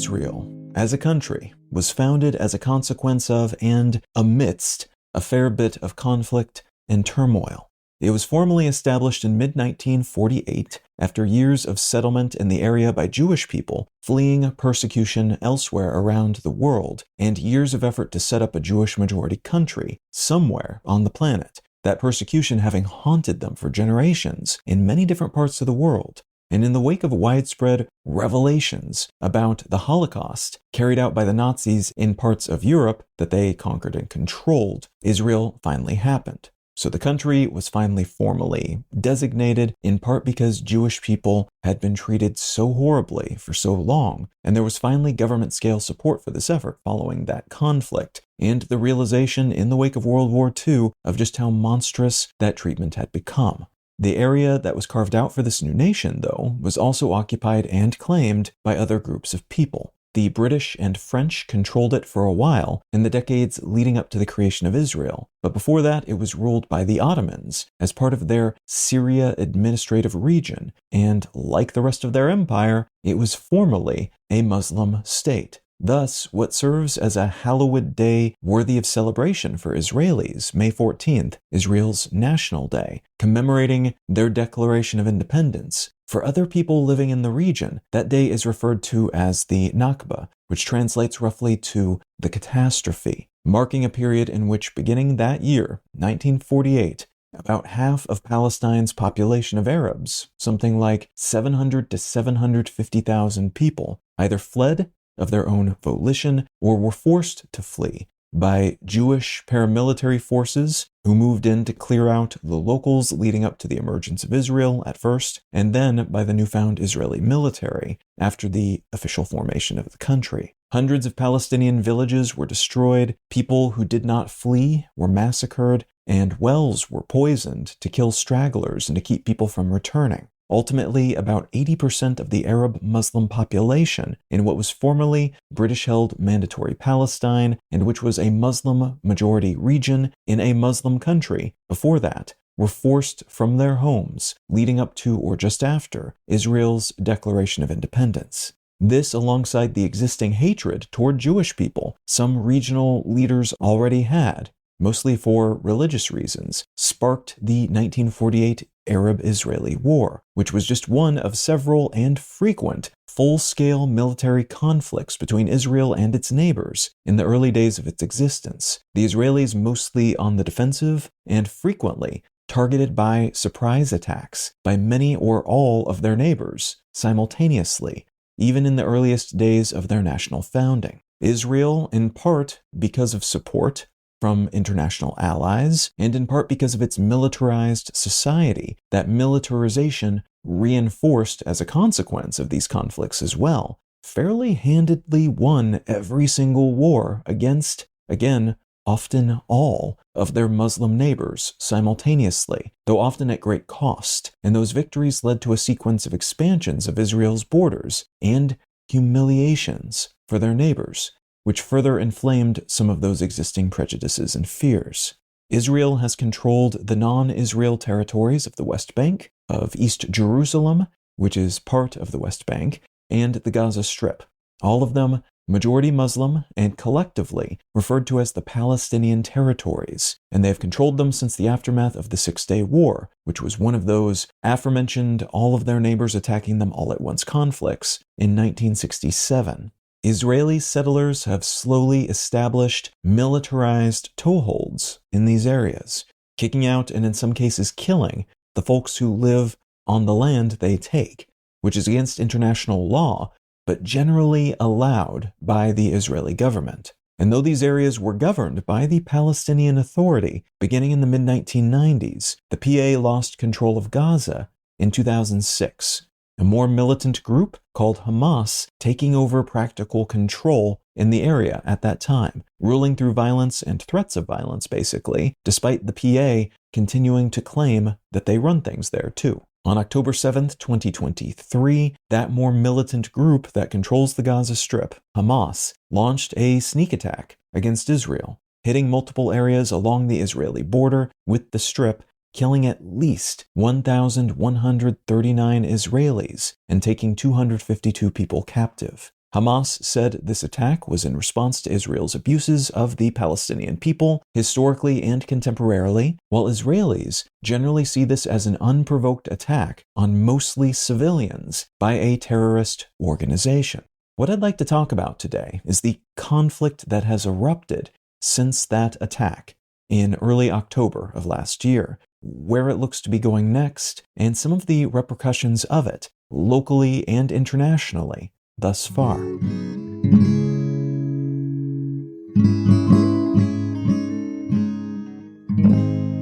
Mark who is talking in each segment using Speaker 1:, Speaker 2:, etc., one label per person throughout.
Speaker 1: Israel, as a country, was founded as a consequence of and amidst a fair bit of conflict and turmoil. It was formally established in mid-1948 after years of settlement in the area by Jewish people fleeing persecution elsewhere around the world and years of effort to set up a Jewish-majority country somewhere on the planet, that persecution having haunted them for generations in many different parts of the world. And in the wake of widespread revelations about the Holocaust carried out by the Nazis in parts of Europe that they conquered and controlled, Israel finally happened. So the country was finally formally designated, in part because Jewish people had been treated so horribly for so long, and there was finally government-scale support for this effort following that conflict, and the realization in the wake of World War II of just how monstrous that treatment had become. The area that was carved out for this new nation, though, was also occupied and claimed by other groups of people. The British and French controlled it for a while in the decades leading up to the creation of Israel, but before that it was ruled by the Ottomans as part of their Syria administrative region, and like the rest of their empire, it was formally a Muslim state. Thus, what serves as a hallowed day worthy of celebration for Israelis, May 14th, Israel's National Day, commemorating their declaration of independence. For other people living in the region, that day is referred to as the Nakba, which translates roughly to the catastrophe, marking a period in which, beginning that year, 1948, about half of Palestine's population of Arabs, something like 700 to 750,000 people, either fled of their own volition or were forced to flee by Jewish paramilitary forces who moved in to clear out the locals leading up to the emergence of Israel at first, and then by the newfound Israeli military after the official formation of the country. Hundreds of Palestinian villages were destroyed, people who did not flee were massacred, and wells were poisoned to kill stragglers and to keep people from returning. Ultimately, about 80% of the Arab Muslim population in what was formerly British-held Mandatory Palestine, and which was a Muslim-majority region in a Muslim country before that, were forced from their homes, leading up to or just after Israel's Declaration of Independence. This, alongside the existing hatred toward Jewish people some regional leaders already had, mostly for religious reasons, sparked the 1948 Arab-Israeli War, which was just one of several and frequent full-scale military conflicts between Israel and its neighbors in the early days of its existence, the Israelis mostly on the defensive and frequently targeted by surprise attacks by many or all of their neighbors simultaneously, even in the earliest days of their national founding. Israel, in part because of support from international allies, and in part because of its militarized society, that militarization reinforced as a consequence of these conflicts as well, fairly handedly won every single war against, again, often all of their Muslim neighbors simultaneously, though often at great cost, and those victories led to a sequence of expansions of Israel's borders and humiliations for their neighbors, which further inflamed some of those existing prejudices and fears. Israel has controlled the non-Israel territories of the West Bank, of East Jerusalem, which is part of the West Bank, and the Gaza Strip, all of them majority Muslim and collectively referred to as the Palestinian Territories, and they have controlled them since the aftermath of the Six-Day War, which was one of those aforementioned all of their neighbors attacking them all at once conflicts in 1967. Israeli settlers have slowly established militarized toeholds in these areas, kicking out and in some cases killing the folks who live on the land they take, which is against international law, but generally allowed by the Israeli government. And though these areas were governed by the Palestinian Authority beginning in the mid-1990s, the PA lost control of Gaza in 2006. A more militant group called Hamas taking over practical control in the area at that time, ruling through violence and threats of violence, basically, despite the PA continuing to claim that they run things there too. On October 7th, 2023, that more militant group that controls the Gaza Strip, Hamas, launched a sneak attack against Israel, hitting multiple areas along the Israeli border with the Strip, killing at least 1,139 Israelis and taking 252 people captive. Hamas said this attack was in response to Israel's abuses of the Palestinian people, historically and contemporarily, while Israelis generally see this as an unprovoked attack on mostly civilians by a terrorist organization. What I'd like to talk about today is the conflict that has erupted since that attack in early October of last year, where it looks to be going next, and some of the repercussions of it, locally and internationally, thus far.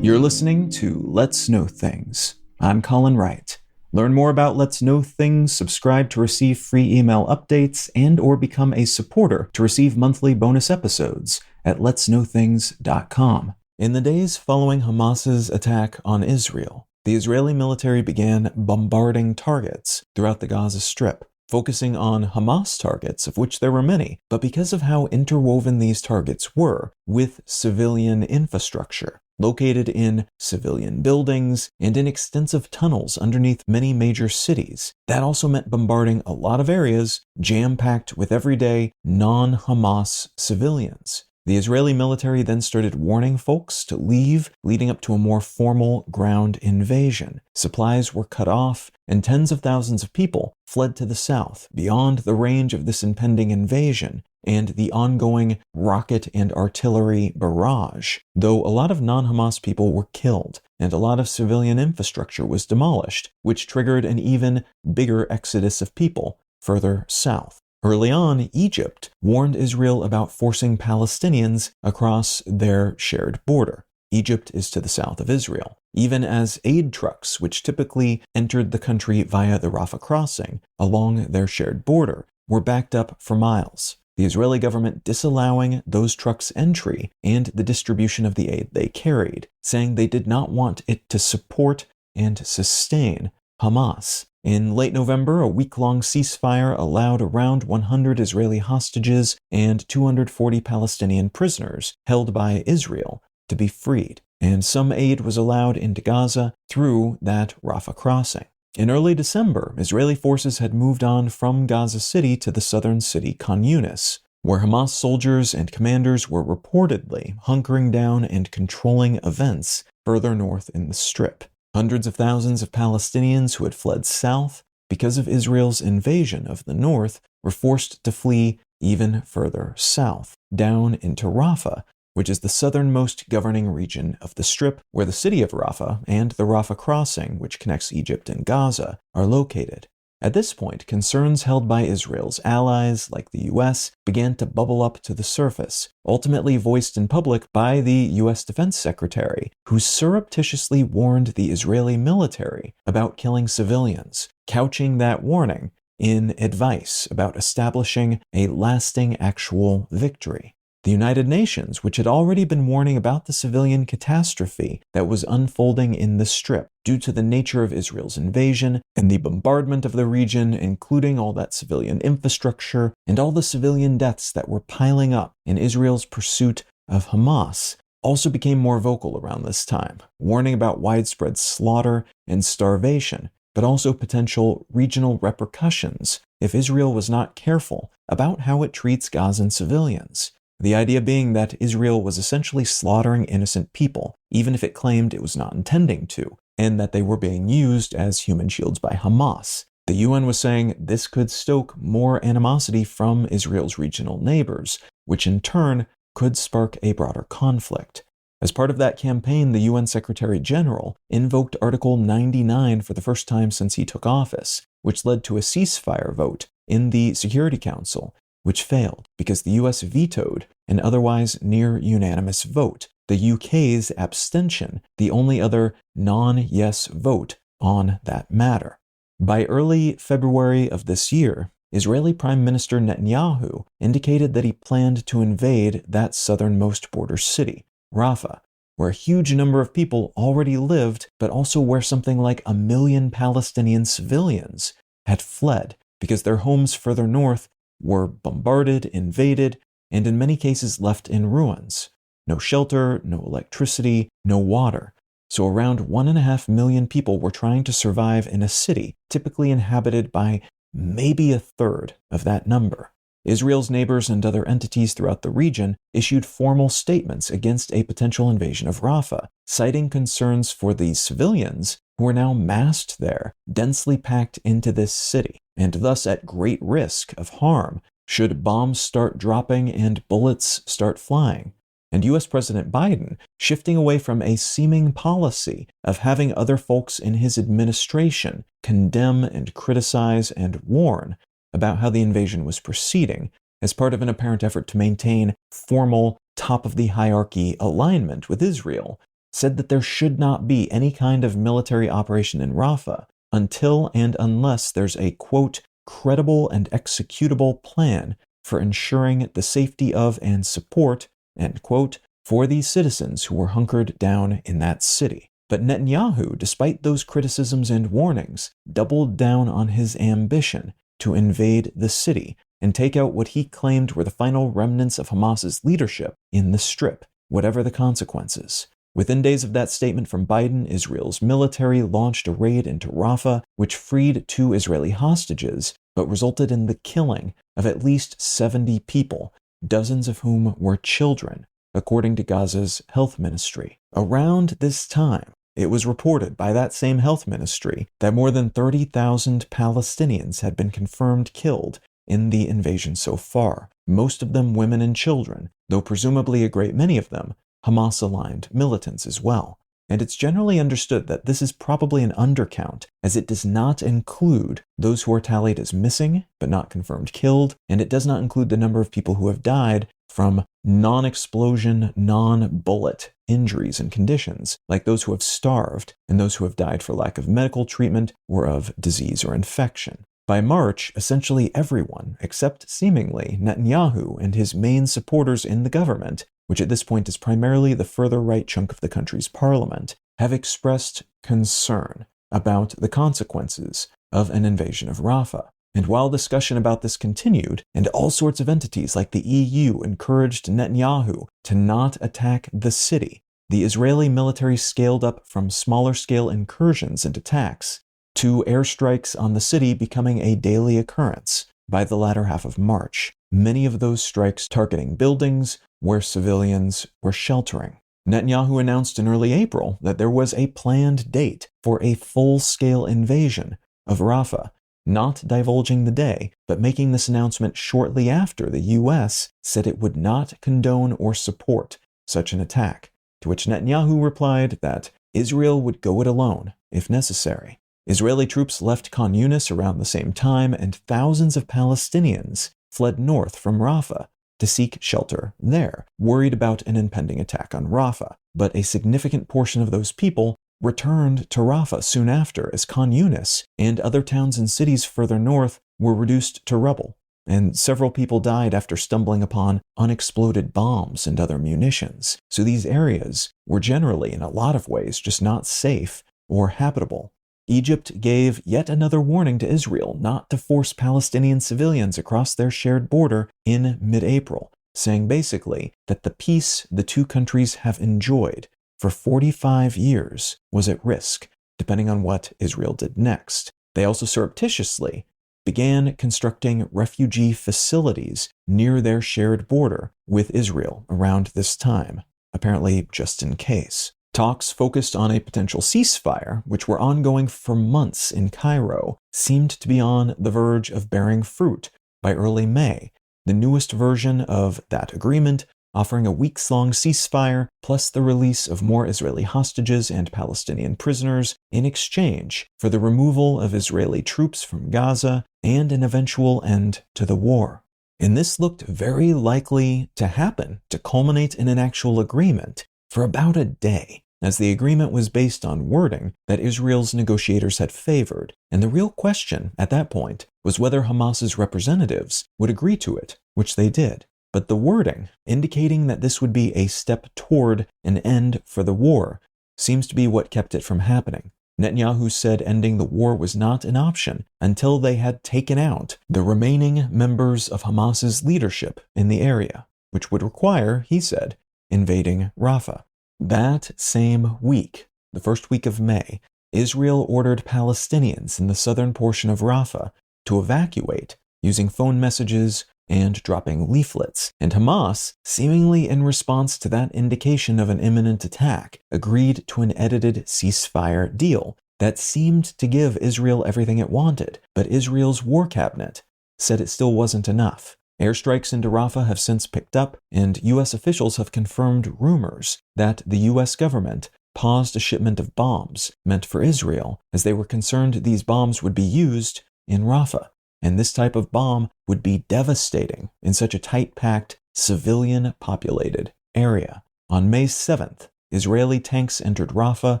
Speaker 1: You're listening to Let's Know Things. I'm Colin Wright. Learn more about Let's Know Things, subscribe to receive free email updates, and or become a supporter to receive monthly bonus episodes at letsknowthings.com. In the days following Hamas's attack on Israel, the Israeli military began bombarding targets throughout the Gaza Strip, focusing on Hamas targets, of which there were many, but because of how interwoven these targets were with civilian infrastructure, located in civilian buildings and in extensive tunnels underneath many major cities. That also meant bombarding a lot of areas jam-packed with everyday non-Hamas civilians. The Israeli military then started warning folks to leave, leading up to a more formal ground invasion. Supplies were cut off, and tens of thousands of people fled to the south, beyond the range of this impending invasion and the ongoing rocket and artillery barrage, though a lot of non-Hamas people were killed, and a lot of civilian infrastructure was demolished, which triggered an even bigger exodus of people further south. Early on, Egypt warned Israel about forcing Palestinians across their shared border. Egypt is to the south of Israel, even as aid trucks, which typically entered the country via the Rafah Crossing along their shared border, were backed up for miles. The Israeli government disallowing those trucks' entry and the distribution of the aid they carried, saying they did not want it to support and sustain Hamas. In late November, a week-long ceasefire allowed around 100 Israeli hostages and 240 Palestinian prisoners held by Israel to be freed, and some aid was allowed into Gaza through that Rafah Crossing. In early December, Israeli forces had moved on from Gaza City to the southern city Khan Yunis, where Hamas soldiers and commanders were reportedly hunkering down and controlling events further north in the Strip. Hundreds of thousands of Palestinians who had fled south because of Israel's invasion of the north were forced to flee even further south, down into Rafah, which is the southernmost governing region of the Strip, where the city of Rafah and the Rafah Crossing, which connects Egypt and Gaza, are located. At this point, concerns held by Israel's allies, like the U.S., began to bubble up to the surface, ultimately voiced in public by the U.S. Defense Secretary, who surreptitiously warned the Israeli military about killing civilians, couching that warning in advice about establishing a lasting actual victory. The United Nations, which had already been warning about the civilian catastrophe that was unfolding in the Strip due to the nature of Israel's invasion and the bombardment of the region, including all that civilian infrastructure and all the civilian deaths that were piling up in Israel's pursuit of Hamas, also became more vocal around this time, warning about widespread slaughter and starvation, but also potential regional repercussions if Israel was not careful about how it treats Gazan civilians. The idea being that Israel was essentially slaughtering innocent people, even if it claimed it was not intending to, and that they were being used as human shields by Hamas. The UN was saying this could stoke more animosity from Israel's regional neighbors, which in turn could spark a broader conflict. As part of that campaign, the UN Secretary General invoked Article 99 for the first time since he took office, which led to a ceasefire vote in the Security Council, which failed because the US vetoed an otherwise near-unanimous vote, the UK's abstention, the only other non-yes vote on that matter. By early February of this year, Israeli Prime Minister Netanyahu indicated that he planned to invade that southernmost border city, Rafah, where a huge number of people already lived, but also where something like 1 million Palestinian civilians had fled because their homes further north were bombarded, invaded, and in many cases left in ruins. No shelter, no electricity, no water. So around 1.5 million people were trying to survive in a city typically inhabited by maybe a third of that number. Israel's neighbors and other entities throughout the region issued formal statements against a potential invasion of Rafah, citing concerns for the civilians who are now massed there, densely packed into this city, and thus at great risk of harm should bombs start dropping and bullets start flying. And US President Biden shifting away from a seeming policy of having other folks in his administration condemn and criticize and warn about how the invasion was proceeding as part of an apparent effort to maintain formal top-of-the-hierarchy alignment with Israel, said that there should not be any kind of military operation in Rafah until and unless there's a, quote, credible and executable plan for ensuring the safety of and support, end quote, for these citizens who were hunkered down in that city. But Netanyahu, despite those criticisms and warnings, doubled down on his ambition to invade the city and take out what he claimed were the final remnants of Hamas's leadership in the Strip, whatever the consequences. Within days of that statement from Biden, Israel's military launched a raid into Rafah, which freed 2 Israeli hostages, but resulted in the killing of at least 70 people, dozens of whom were children, according to Gaza's health ministry. Around this time, it was reported by that same health ministry that more than 30,000 Palestinians had been confirmed killed in the invasion so far, most of them women and children, though presumably a great many of them Hamas-aligned militants as well. And it's generally understood that this is probably an undercount, as it does not include those who are tallied as missing but not confirmed killed, and it does not include the number of people who have died from non-explosion, non-bullet injuries and conditions, like those who have starved and those who have died for lack of medical treatment or of disease or infection. By March, essentially everyone, except seemingly Netanyahu and his main supporters in the government, which at this point is primarily the further right chunk of the country's parliament, have expressed concern about the consequences of an invasion of Rafah. And while discussion about this continued, and all sorts of entities like the EU encouraged Netanyahu to not attack the city, the Israeli military scaled up from smaller-scale incursions and attacks to airstrikes on the city becoming a daily occurrence by the latter half of March, many of those strikes targeting buildings where civilians were sheltering. Netanyahu announced in early April that there was a planned date for a full-scale invasion of Rafah, not divulging the day, but making this announcement shortly after the U.S. said it would not condone or support such an attack, to which Netanyahu replied that Israel would go it alone if necessary. Israeli troops left Khan Yunis around the same time, and thousands of Palestinians fled north from Rafah to seek shelter there, worried about an impending attack on Rafah. But a significant portion of those people returned to Rafah soon after, as Khan Yunis and other towns and cities further north were reduced to rubble, and several people died after stumbling upon unexploded bombs and other munitions. So these areas were generally, in a lot of ways, just not safe or habitable. Egypt gave yet another warning to Israel not to force Palestinian civilians across their shared border in mid-April, saying basically that the peace the two countries have enjoyed for 45 years was at risk, depending on what Israel did next. They also surreptitiously began constructing refugee facilities near their shared border with Israel around this time, apparently just in case. Talks focused on a potential ceasefire, which were ongoing for months in Cairo, seemed to be on the verge of bearing fruit by early May, the newest version of that agreement offering a weeks-long ceasefire plus the release of more Israeli hostages and Palestinian prisoners in exchange for the removal of Israeli troops from Gaza and an eventual end to the war. And this looked very likely to happen, to culminate in an actual agreement, for about a day, as the agreement was based on wording that Israel's negotiators had favored, and the real question at that point was whether Hamas's representatives would agree to it, which they did. But the wording, indicating that this would be a step toward an end for the war, seems to be what kept it from happening. Netanyahu said ending the war was not an option until they had taken out the remaining members of Hamas's leadership in the area, which would require, he said, invading Rafah. That same week, the first week of May, Israel ordered Palestinians in the southern portion of Rafah to evacuate using phone messages and dropping leaflets, and Hamas, seemingly in response to that indication of an imminent attack, agreed to an edited ceasefire deal that seemed to give Israel everything it wanted, but Israel's war cabinet said it still wasn't enough. Airstrikes into Rafah have since picked up, and U.S. officials have confirmed rumors that the U.S. government paused a shipment of bombs meant for Israel, as they were concerned these bombs would be used in Rafah. And this type of bomb would be devastating in such a tight-packed, civilian-populated area. On May 7th, Israeli tanks entered Rafah,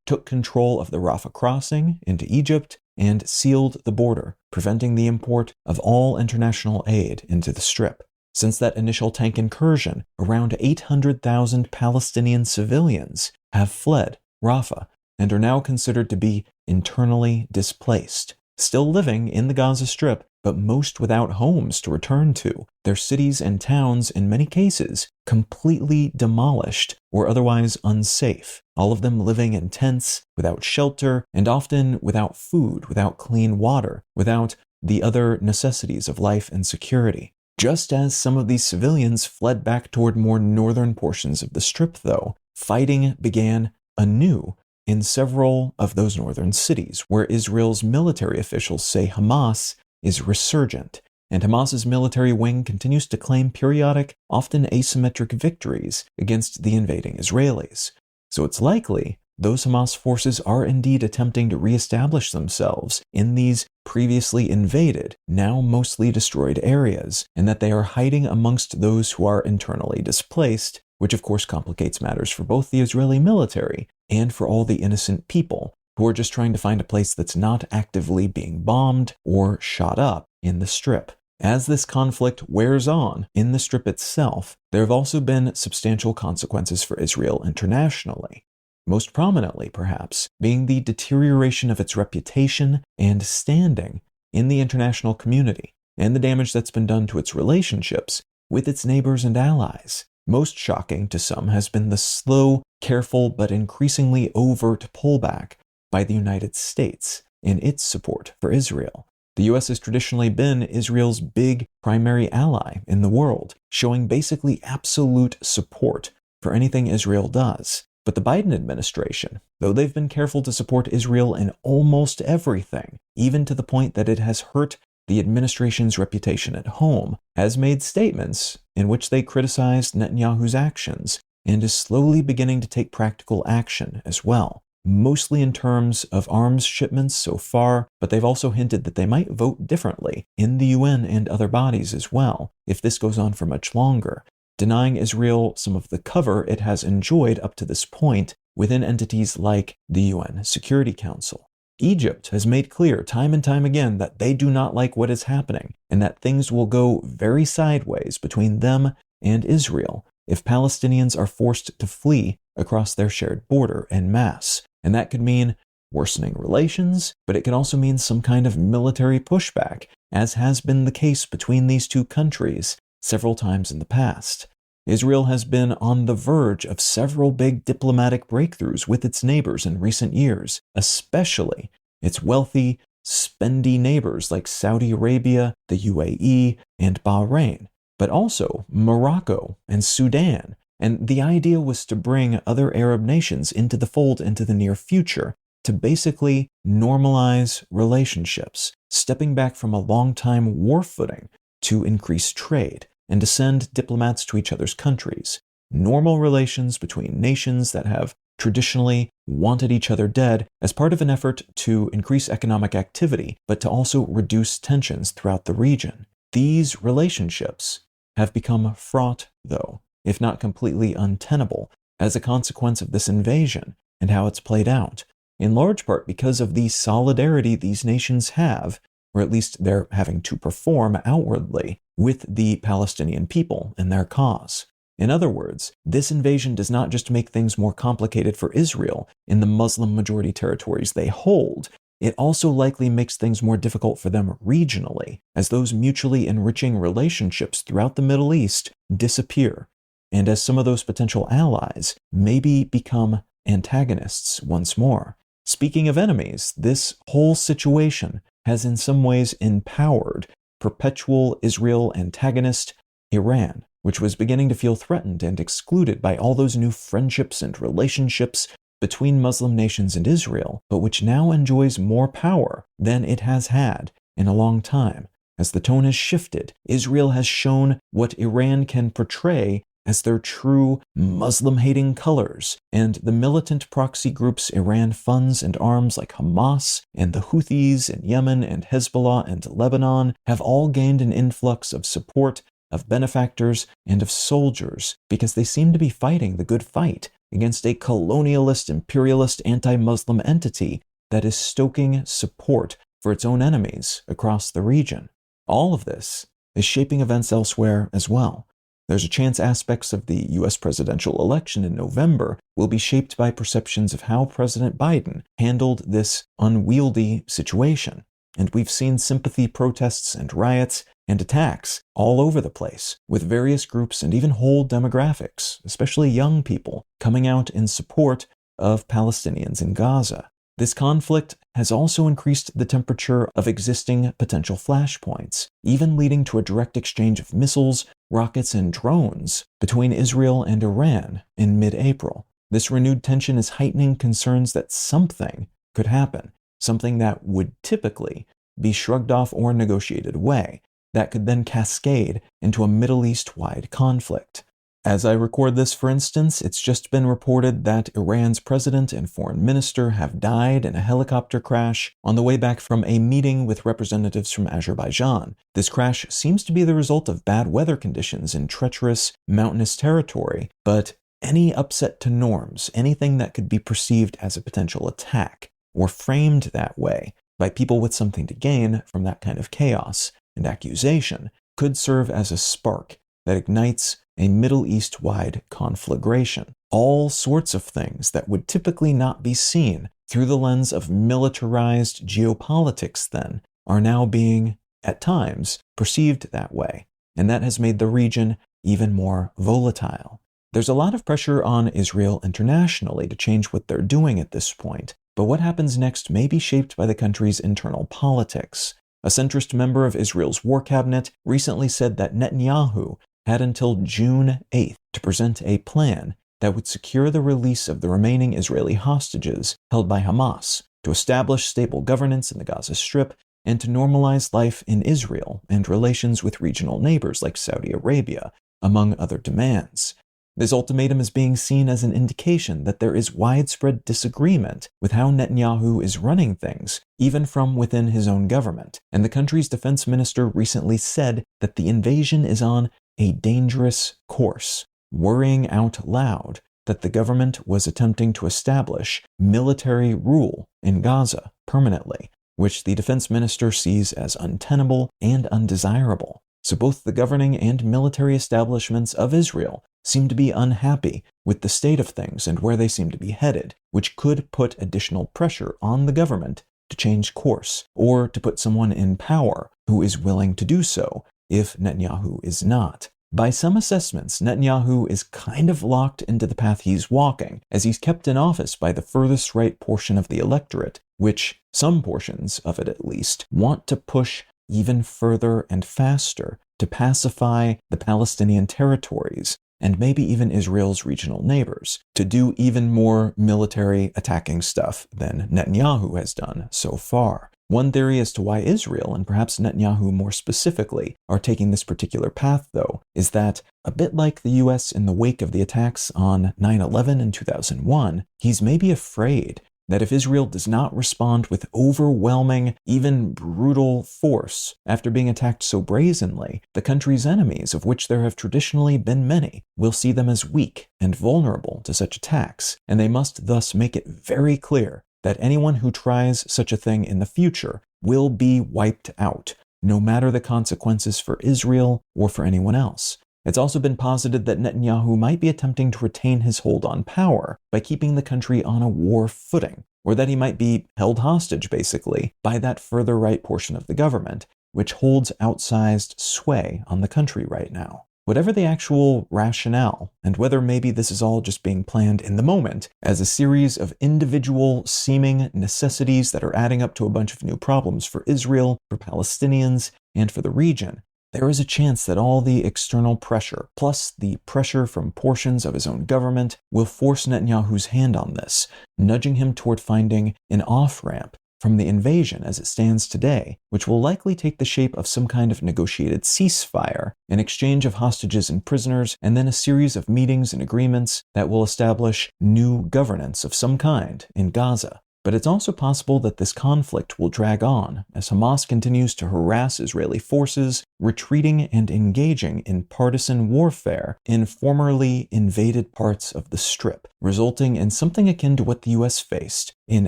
Speaker 1: took control of the Rafah Crossing into Egypt, and sealed the border, preventing the import of all international aid into the Strip. Since that initial tank incursion, around 800,000 Palestinian civilians have fled Rafah and are now considered to be internally displaced, still living in the Gaza Strip, but most without homes to return to, their cities and towns, in many cases, completely demolished or otherwise unsafe, all of them living in tents, without shelter, and often without food, without clean water, without the other necessities of life and security. Just as some of these civilians fled back toward more northern portions of the Strip, though, fighting began anew in several of those northern cities, where Israel's military officials say Hamas is resurgent, and Hamas's military wing continues to claim periodic, often asymmetric victories against the invading Israelis. So it's likely those Hamas forces are indeed attempting to reestablish themselves in these previously invaded, now mostly destroyed areas, and that they are hiding amongst those who are internally displaced, which of course complicates matters for both the Israeli military and for all the innocent people who are just trying to find a place that's not actively being bombed or shot up in the Strip. As this conflict wears on in the Strip itself, there have also been substantial consequences for Israel internationally. Most prominently, perhaps, being the deterioration of its reputation and standing in the international community, and the damage that's been done to its relationships with its neighbors and allies. Most shocking to some has been the slow, careful, but increasingly overt pullback by the United States in its support for Israel. The U.S. has traditionally been Israel's big primary ally in the world, showing basically absolute support for anything Israel does. But the Biden administration, though they've been careful to support Israel in almost everything, even to the point that it has hurt the administration's reputation at home, has made statements in which they criticized Netanyahu's actions and is slowly beginning to take practical action as well, mostly in terms of arms shipments so far, but they've also hinted that they might vote differently in the UN and other bodies as well if this goes on for much longer, denying Israel some of the cover it has enjoyed up to this point within entities like the UN Security Council. Egypt has made clear time and time again that they do not like what is happening and that things will go very sideways between them and Israel if Palestinians are forced to flee across their shared border en masse. And that could mean worsening relations, but it can also mean some kind of military pushback, as has been the case between these two countries several times in the past. Israel has been on the verge of several big diplomatic breakthroughs with its neighbors in recent years, especially its wealthy, spendy neighbors like Saudi Arabia, the UAE, and Bahrain, but also Morocco and Sudan. And the idea was to bring other Arab nations into the fold into the near future to basically normalize relationships, stepping back from a long-time war footing to increase trade, and to send diplomats to each other's countries. Normal relations between nations that have traditionally wanted each other dead as part of an effort to increase economic activity, but to also reduce tensions throughout the region. These relationships have become fraught, though, if not completely untenable, as a consequence of this invasion and how it's played out, in large part because of the solidarity these nations have, or at least they're having to perform outwardly, with the Palestinian people and their cause. In other words, this invasion does not just make things more complicated for Israel in the Muslim-majority territories they hold, it also likely makes things more difficult for them regionally, as those mutually enriching relationships throughout the Middle East disappear, and as some of those potential allies maybe become antagonists once more. Speaking of enemies, this whole situation has in some ways empowered perpetual Israel antagonist, Iran, which was beginning to feel threatened and excluded by all those new friendships and relationships between Muslim nations and Israel, but which now enjoys more power than it has had in a long time. As the tone has shifted, Israel has shown what Iran can portray as their true Muslim-hating colors, and the militant proxy groups Iran funds and arms like Hamas and the Houthis in Yemen and Hezbollah and Lebanon have all gained an influx of support, of benefactors, and of soldiers because they seem to be fighting the good fight against a colonialist, imperialist, anti-Muslim entity that is stoking support for its own enemies across the region. All of this is shaping events elsewhere as well. There's a chance aspects of the U.S. presidential election in November will be shaped by perceptions of how President Biden handled this unwieldy situation. And we've seen sympathy protests and riots and attacks all over the place, with various groups and even whole demographics, especially young people, coming out in support of Palestinians in Gaza. This conflict has also increased the temperature of existing potential flashpoints, even leading to a direct exchange of missiles, rockets, and drones between Israel and Iran in mid-April. This renewed tension is heightening concerns that something could happen, something that would typically be shrugged off or negotiated away, that could then cascade into a Middle East-wide conflict. As I record this, for instance, it's just been reported that Iran's president and foreign minister have died in a helicopter crash on the way back from a meeting with representatives from Azerbaijan. This crash seems to be the result of bad weather conditions in treacherous, mountainous territory, but any upset to norms, anything that could be perceived as a potential attack, or framed that way by people with something to gain from that kind of chaos and accusation, could serve as a spark that ignites a Middle East-wide conflagration. All sorts of things that would typically not be seen through the lens of militarized geopolitics then are now being, at times, perceived that way, and that has made the region even more volatile. There's a lot of pressure on Israel internationally to change what they're doing at this point, but what happens next may be shaped by the country's internal politics. A centrist member of Israel's war cabinet recently said that Netanyahu had until June 8th to present a plan that would secure the release of the remaining Israeli hostages held by Hamas, to establish stable governance in the Gaza Strip, and to normalize life in Israel and relations with regional neighbors like Saudi Arabia, among other demands. This ultimatum is being seen as an indication that there is widespread disagreement with how Netanyahu is running things, even from within his own government, and the country's defense minister recently said that the invasion is on a dangerous course, worrying out loud that the government was attempting to establish military rule in Gaza permanently, which the defense minister sees as untenable and undesirable. So both the governing and military establishments of Israel seem to be unhappy with the state of things and where they seem to be headed, which could put additional pressure on the government to change course, or to put someone in power who is willing to do so if Netanyahu is not. By some assessments, Netanyahu is kind of locked into the path he's walking, as he's kept in office by the furthest right portion of the electorate, which, some portions of it at least, want to push even further and faster to pacify the Palestinian Territories, and maybe even Israel's regional neighbors, to do even more military attacking stuff than Netanyahu has done so far. One theory as to why Israel, and perhaps Netanyahu more specifically, are taking this particular path, though, is that, a bit like the US in the wake of the attacks on 9/11 in 2001, he's maybe afraid that if Israel does not respond with overwhelming, even brutal force after being attacked so brazenly, the country's enemies, of which there have traditionally been many, will see them as weak and vulnerable to such attacks, and they must thus make it very clear that anyone who tries such a thing in the future will be wiped out, no matter the consequences for Israel or for anyone else. It's also been posited that Netanyahu might be attempting to retain his hold on power by keeping the country on a war footing, or that he might be held hostage, basically, by that further right portion of the government, which holds outsized sway on the country right now. Whatever the actual rationale, and whether maybe this is all just being planned in the moment as a series of individual seeming necessities that are adding up to a bunch of new problems for Israel, for Palestinians, and for the region, there is a chance that all the external pressure, plus the pressure from portions of his own government, will force Netanyahu's hand on this, nudging him toward finding an off-ramp from the invasion as it stands today, which will likely take the shape of some kind of negotiated ceasefire, an exchange of hostages and prisoners, and then a series of meetings and agreements that will establish new governance of some kind in Gaza. But it's also possible that this conflict will drag on as Hamas continues to harass Israeli forces, retreating and engaging in partisan warfare in formerly invaded parts of the Strip, resulting in something akin to what the US faced in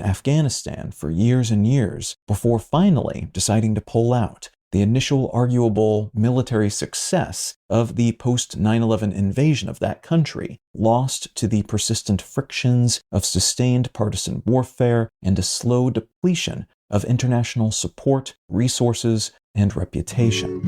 Speaker 1: Afghanistan for years and years before finally deciding to pull out. The initial arguable military success of the post-9/11 invasion of that country, lost to the persistent frictions of sustained partisan warfare and a slow depletion of international support, resources, and reputation.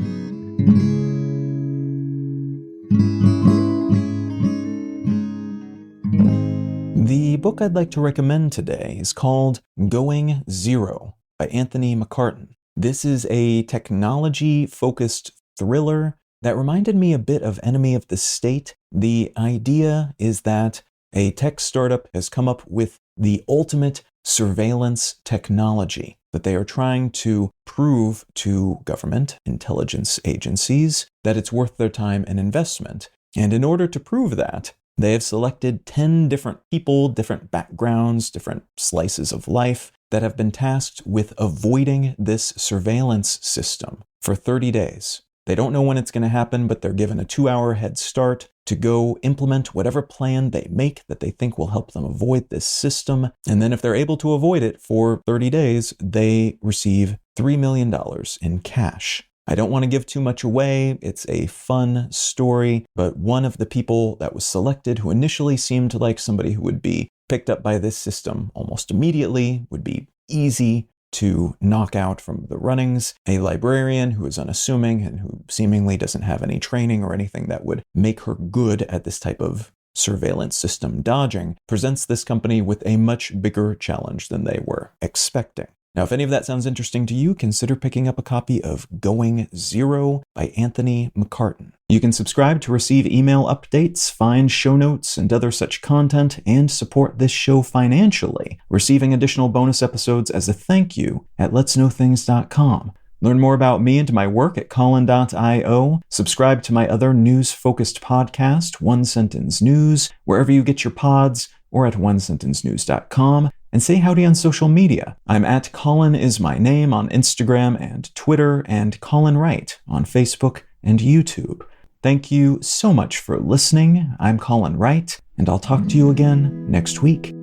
Speaker 1: The book I'd like to recommend today is called Going Zero by Anthony McCarten. This is a technology-focused thriller that reminded me a bit of Enemy of the State. The idea is that a tech startup has come up with the ultimate surveillance technology that they are trying to prove to government intelligence agencies that it's worth their time and investment. And in order to prove that, they have selected 10 different people, different backgrounds, different slices of life that have been tasked with avoiding this surveillance system for 30 days. They don't know when it's going to happen, but they're given a 2-hour head start to go implement whatever plan they make that they think will help them avoid this system. And then if they're able to avoid it for 30 days, they receive $3 million in cash. I don't want to give too much away. It's a fun story, but one of the people that was selected, who initially seemed like somebody who would be picked up by this system almost immediately, would be easy to knock out from the runnings, a librarian who is unassuming and who seemingly doesn't have any training or anything that would make her good at this type of surveillance system dodging, presents this company with a much bigger challenge than they were expecting. Now, if any of that sounds interesting to you, consider picking up a copy of Going Zero by Anthony McCarten. You can subscribe to receive email updates, find show notes and other such content, and support this show financially, receiving additional bonus episodes as a thank you at letsknowthings.com. Learn more about me and my work at Colin.io. Subscribe to my other news-focused podcast, One Sentence News, wherever you get your pods, or at onesentencenews.com. And say howdy on social media. I'm at Colin is my name on Instagram and Twitter, and Colin Wright on Facebook and YouTube. Thank you so much for listening. I'm Colin Wright, and I'll talk to you again next week.